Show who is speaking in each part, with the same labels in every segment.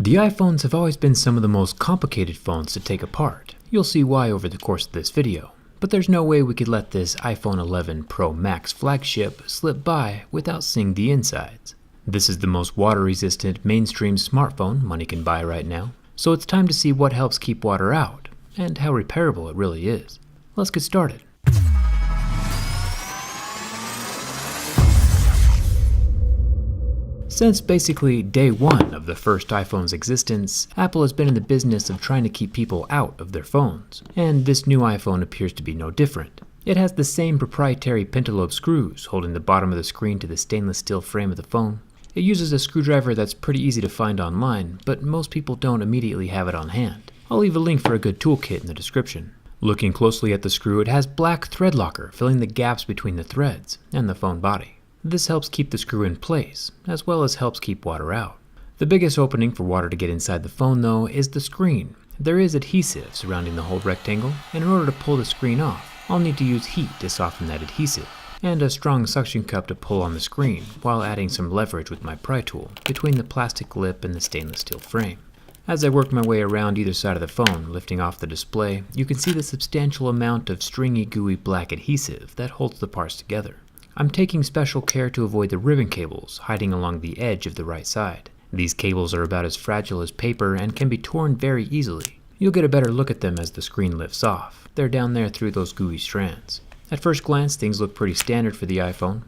Speaker 1: The iPhones have always been some of the most complicated phones to take apart. You'll see why over the course of this video. But there's no way we could let this iPhone 11 Pro Max flagship slip by without seeing the insides. This is the most water-resistant mainstream smartphone money can buy right now, so it's time to see what helps keep water out, and how repairable it really is. Let's get started. Since basically day one of the first iPhone's existence, Apple has been in the business of trying to keep people out of their phones, and this new iPhone appears to be no different. It has the same proprietary pentalobe screws holding the bottom of the screen to the stainless steel frame of the phone. It uses a screwdriver that's pretty easy to find online, but most people don't immediately have it on hand. I'll leave a link for a good toolkit in the description. Looking closely at the screw, it has black thread locker filling the gaps between the threads and the phone body. This helps keep the screw in place, as well as helps keep water out. The biggest opening for water to get inside the phone, though, is the screen. There is adhesive surrounding the whole rectangle, and in order to pull the screen off, I'll need to use heat to soften that adhesive, and a strong suction cup to pull on the screen, while adding some leverage with my pry tool between the plastic lip and the stainless steel frame. As I work my way around either side of the phone, lifting off the display, you can see the substantial amount of stringy, gooey black adhesive that holds the parts together. I'm taking special care to avoid the ribbon cables hiding along the edge of the right side. These cables are about as fragile as paper and can be torn very easily. You'll get a better look at them as the screen lifts off. They're down there through those gooey strands. At first glance, things look pretty standard for the iPhone.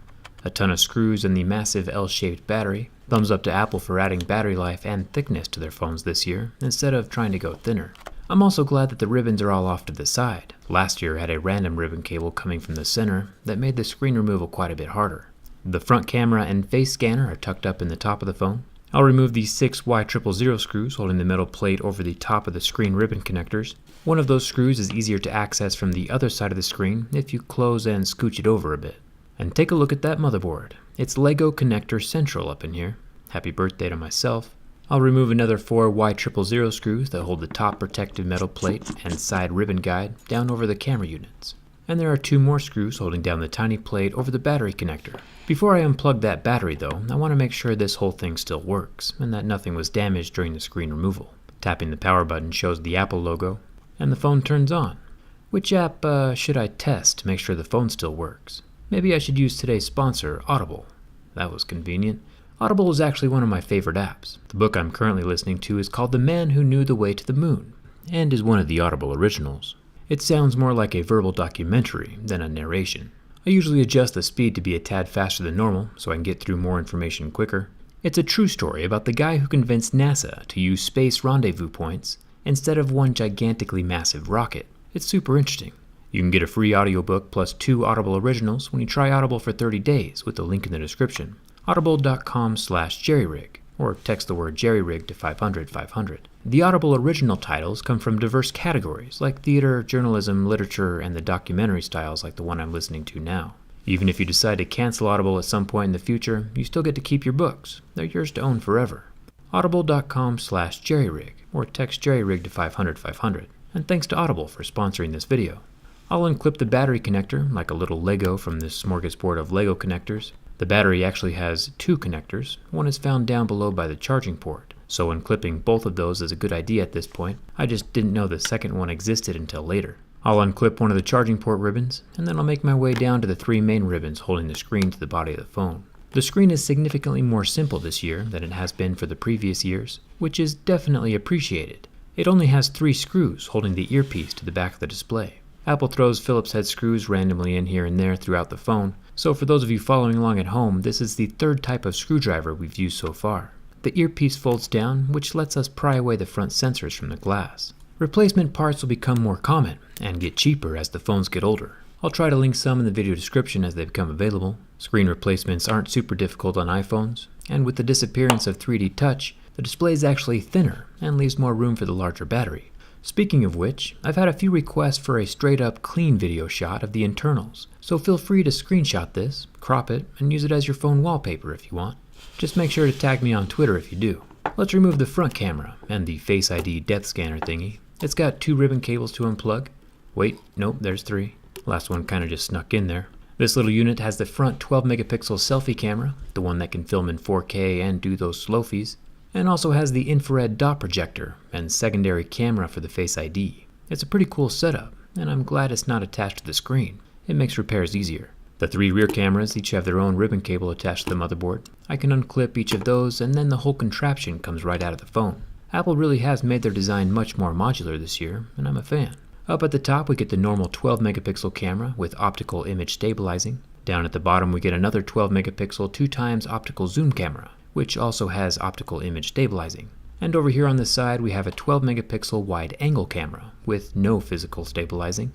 Speaker 1: A ton of screws and the massive L-shaped battery. Thumbs up to Apple for adding battery life and thickness to their phones this year, instead of trying to go thinner. I'm also glad that the ribbons are all off to the side. Last year had a random ribbon cable coming from the center that made the screen removal quite a bit harder. The front camera and face scanner are tucked up in the top of the phone. I'll remove the 6 Y000 screws holding the metal plate over the top of the screen ribbon connectors. One of those screws is easier to access from the other side of the screen if you close and scooch it over a bit. And take a look at that motherboard. It's Lego connector central up in here. Happy birthday to myself. I'll remove another 4 Y000 screws that hold the top protective metal plate and side ribbon guide down over the camera units. And there are 2 more screws holding down the tiny plate over the battery connector. Before I unplug that battery though, I want to make sure this whole thing still works and that nothing was damaged during the screen removal. Tapping the power button shows the Apple logo and the phone turns on. Which app should I test to make sure the phone still works? Maybe I should use today's sponsor, Audible. That was convenient. Audible is actually one of my favorite apps. The book I'm currently listening to is called The Man Who Knew the Way to the Moon, and is one of the Audible originals. It sounds more like a verbal documentary than a narration. I usually adjust the speed to be a tad faster than normal so I can get through more information quicker. It's a true story about the guy who convinced NASA to use space rendezvous points instead of one gigantically massive rocket. It's super interesting. You can get a free audiobook plus 2 Audible originals when you try Audible for 30 days with the link in the description. Audible.com/jerryrig, or text the word jerryrig to 500-500. The Audible original titles come from diverse categories like theater, journalism, literature, and the documentary styles like the one I'm listening to now. Even if you decide to cancel Audible at some point in the future, you still get to keep your books. They're yours to own forever. Audible.com/jerryrig, or text jerryrig to 500-500. And thanks to Audible for sponsoring this video. I'll unclip the battery connector like a little Lego from this smorgasbord of Lego connectors. The battery actually has 2 connectors. One is found down below by the charging port, so unclipping both of those is a good idea at this point. I just didn't know the second one existed until later. I'll unclip one of the charging port ribbons, and then I'll make my way down to the 3 main ribbons holding the screen to the body of the phone. The screen is significantly more simple this year than it has been for the previous years, which is definitely appreciated. It only has 3 screws holding the earpiece to the back of the display. Apple throws Phillips head screws randomly in here and there throughout the phone, so for those of you following along at home, this is the 3rd type of screwdriver we've used so far. The earpiece folds down, which lets us pry away the front sensors from the glass. Replacement parts will become more common and get cheaper as the phones get older. I'll try to link some in the video description as they become available. Screen replacements aren't super difficult on iPhones, and with the disappearance of 3D Touch, the display is actually thinner and leaves more room for the larger battery. Speaking of which, I've had a few requests for a straight-up clean video shot of the internals, so feel free to screenshot this, crop it, and use it as your phone wallpaper if you want. Just make sure to tag me on Twitter if you do. Let's remove the front camera and the Face ID depth scanner thingy. It's got 2 ribbon cables to unplug. Wait, nope, there's 3. Last one kinda just snuck in there. This little unit has the front 12 megapixel selfie camera, the one that can film in 4K and do those slofies. and also has the infrared dot projector and secondary camera for the Face ID. It's a pretty cool setup, and I'm glad it's not attached to the screen. It makes repairs easier. The 3 rear cameras each have their own ribbon cable attached to the motherboard. I can unclip each of those, and then the whole contraption comes right out of the phone. Apple really has made their design much more modular this year, and I'm a fan. Up at the top we get the normal 12 megapixel camera with optical image stabilizing. Down at the bottom we get another 12 megapixel 2x optical zoom camera, which also has optical image stabilizing. And over here on the side we have a 12 megapixel wide angle camera with no physical stabilizing.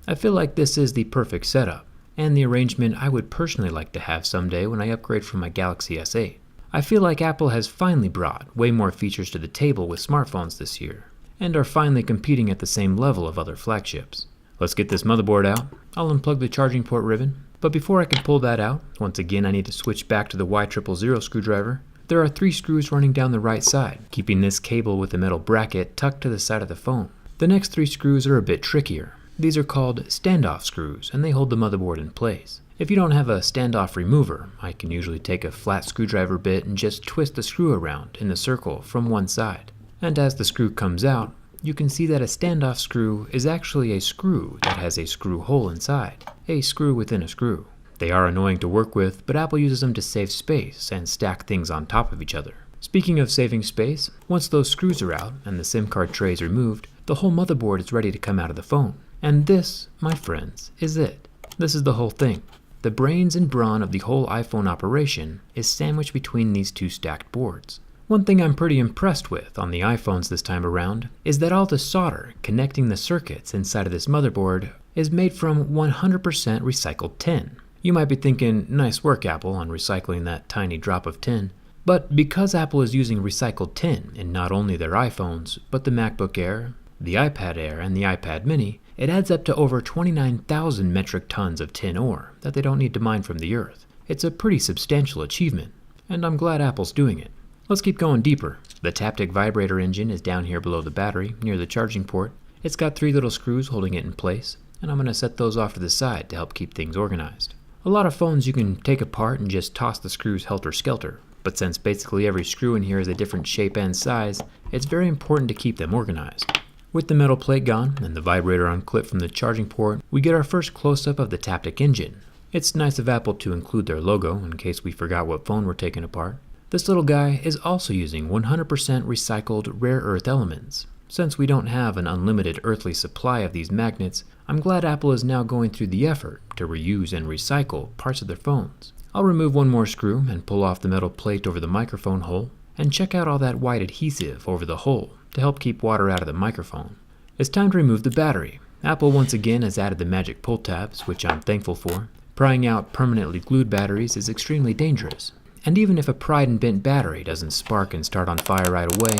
Speaker 1: I feel like this is the perfect setup, and the arrangement I would personally like to have someday when I upgrade from my Galaxy S8. I feel like Apple has finally brought way more features to the table with smartphones this year, and are finally competing at the same level of other flagships. Let's get this motherboard out. I'll unplug the charging port ribbon, but before I can pull that out, once again I need to switch back to the Y000 screwdriver. There are 3 screws running down the right side, keeping this cable with the metal bracket tucked to the side of the phone. The next 3 screws are a bit trickier. These are called standoff screws, and they hold the motherboard in place. If you don't have a standoff remover, I can usually take a flat screwdriver bit and just twist the screw around in a circle from one side. And as the screw comes out, you can see that a standoff screw is actually a screw that has a screw hole inside, a screw within a screw. They are annoying to work with, but Apple uses them to save space and stack things on top of each other. Speaking of saving space, once those screws are out and the SIM card tray is removed, the whole motherboard is ready to come out of the phone. And this, my friends, is it. This is the whole thing. The brains and brawn of the whole iPhone operation is sandwiched between these 2 stacked boards. One thing I'm pretty impressed with on the iPhones this time around is that all the solder connecting the circuits inside of this motherboard is made from 100% recycled tin. You might be thinking, nice work Apple on recycling that tiny drop of tin. But because Apple is using recycled tin in not only their iPhones, but the MacBook Air, the iPad Air, and the iPad Mini, it adds up to over 29,000 metric tons of tin ore that they don't need to mine from the earth. It's a pretty substantial achievement, and I'm glad Apple's doing it. Let's keep going deeper. The Taptic vibrator engine is down here below the battery, near the charging port. It's got 3 little screws holding it in place, and I'm going to set those off to the side to help keep things organized. A lot of phones you can take apart and just toss the screws helter-skelter, but since basically every screw in here is a different shape and size, it's very important to keep them organized. With the metal plate gone and the vibrator unclipped from the charging port, we get our first close-up of the Taptic engine. It's nice of Apple to include their logo in case we forgot what phone we're taking apart. This little guy is also using 100% recycled rare earth elements. Since we don't have an unlimited earthly supply of these magnets, I'm glad Apple is now going through the effort to reuse and recycle parts of their phones. I'll remove one more screw and pull off the metal plate over the microphone hole, and check out all that white adhesive over the hole to help keep water out of the microphone. It's time to remove the battery. Apple once again has added the magic pull tabs, which I'm thankful for. Prying out permanently glued batteries is extremely dangerous, and even if a pried and bent battery doesn't spark and start on fire right away,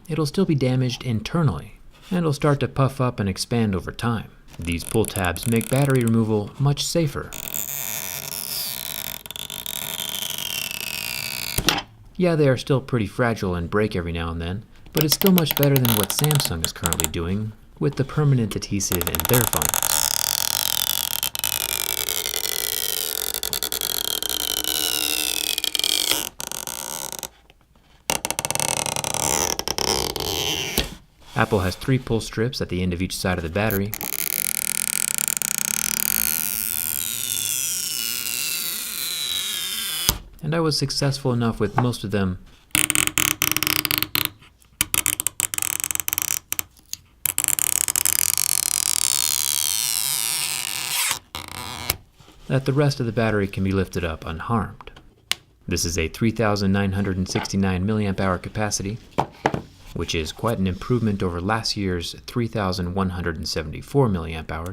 Speaker 1: it'll still be damaged internally, and it'll start to puff up and expand over time. These pull tabs make battery removal much safer. Yeah, they are still pretty fragile and break every now and then, but it's still much better than what Samsung is currently doing with the permanent adhesive in their phones. Apple has 3 pull strips at the end of each side of the battery. And I was successful enough with most of them that the rest of the battery can be lifted up unharmed. This is a 3,969 mAh capacity, which is quite an improvement over last year's 3,174 mAh.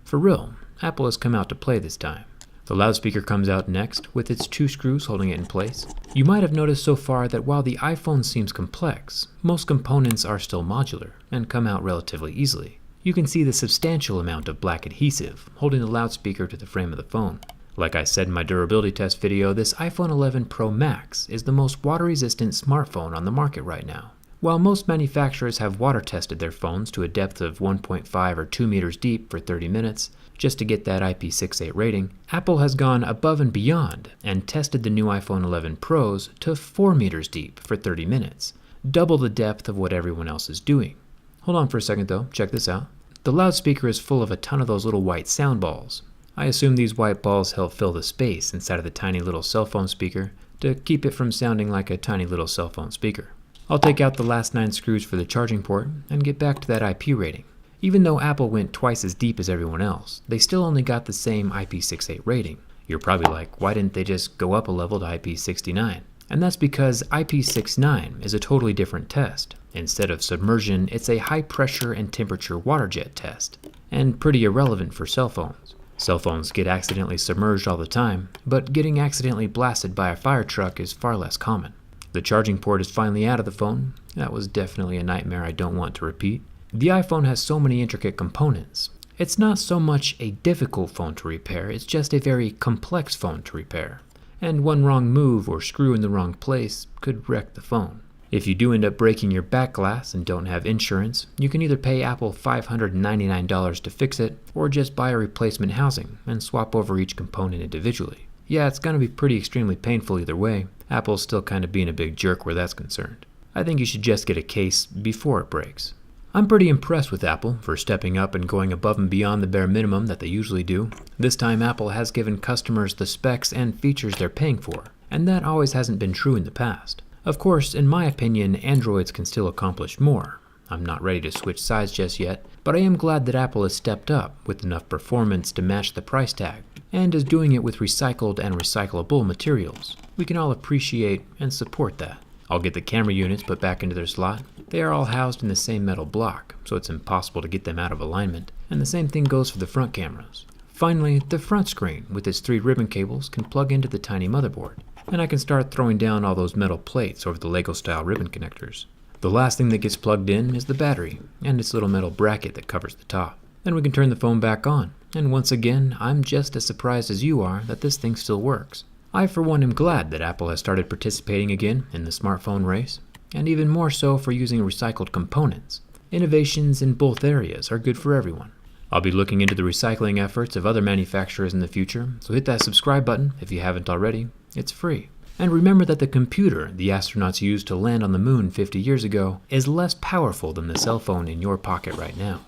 Speaker 1: For real, Apple has come out to play this time. The loudspeaker comes out next, with its 2 screws holding it in place. You might have noticed so far that while the iPhone seems complex, most components are still modular and come out relatively easily. You can see the substantial amount of black adhesive holding the loudspeaker to the frame of the phone. Like I said in my durability test video, this iPhone 11 Pro Max is the most water-resistant smartphone on the market right now. While most manufacturers have water tested their phones to a depth of 1.5 or 2 meters deep for 30 minutes, just to get that IP68 rating, Apple has gone above and beyond and tested the new iPhone 11 Pros to 4 meters deep for 30 minutes, double the depth of what everyone else is doing. Hold on for a second though, check this out. The loudspeaker is full of a ton of those little white sound balls. I assume these white balls help fill the space inside of the tiny little cell phone speaker to keep it from sounding like a tiny little cell phone speaker. I'll take out the last 9 screws for the charging port and get back to that IP rating. Even though Apple went twice as deep as everyone else, they still only got the same IP68 rating. You're probably like, why didn't they just go up a level to IP69? And that's because IP69 is a totally different test. Instead of submersion, it's a high pressure and temperature water jet test, and pretty irrelevant for cell phones. Cell phones get accidentally submerged all the time, but getting accidentally blasted by a fire truck is far less common. The charging port is finally out of the phone. That was definitely a nightmare I don't want to repeat. The iPhone has so many intricate components. It's not so much a difficult phone to repair, it's just a very complex phone to repair. And one wrong move or screw in the wrong place could wreck the phone. If you do end up breaking your back glass and don't have insurance, you can either pay Apple $599 to fix it, or just buy a replacement housing and swap over each component individually. Yeah, it's gonna be pretty extremely painful either way. Apple's still kinda being a big jerk where that's concerned. I think you should just get a case before it breaks. I'm pretty impressed with Apple for stepping up and going above and beyond the bare minimum that they usually do. This time Apple has given customers the specs and features they're paying for, and that always hasn't been true in the past. Of course, in my opinion, Androids can still accomplish more. I'm not ready to switch sides just yet, but I am glad that Apple has stepped up with enough performance to match the price tag, and is doing it with recycled and recyclable materials. We can all appreciate and support that. I'll get the camera units put back into their slot. They are all housed in the same metal block, so it's impossible to get them out of alignment, and the same thing goes for the front cameras. Finally, the front screen with its 3 ribbon cables can plug into the tiny motherboard, and I can start throwing down all those metal plates over the Lego style ribbon connectors. The last thing that gets plugged in is the battery and its little metal bracket that covers the top. Then we can turn the phone back on, and once again, I'm just as surprised as you are that this thing still works. I for one am glad that Apple has started participating again in the smartphone race, and even more so for using recycled components. Innovations in both areas are good for everyone. I'll be looking into the recycling efforts of other manufacturers in the future, so hit that subscribe button if you haven't already. It's free. And remember that the computer the astronauts used to land on the moon 50 years ago is less powerful than the cell phone in your pocket right now.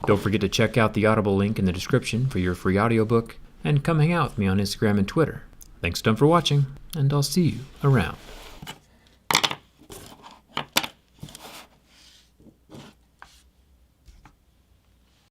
Speaker 1: Don't forget to check out the Audible link in the description for your free audiobook, and come hang out with me on Instagram and Twitter. Thanks a ton for watching, and I'll see you around.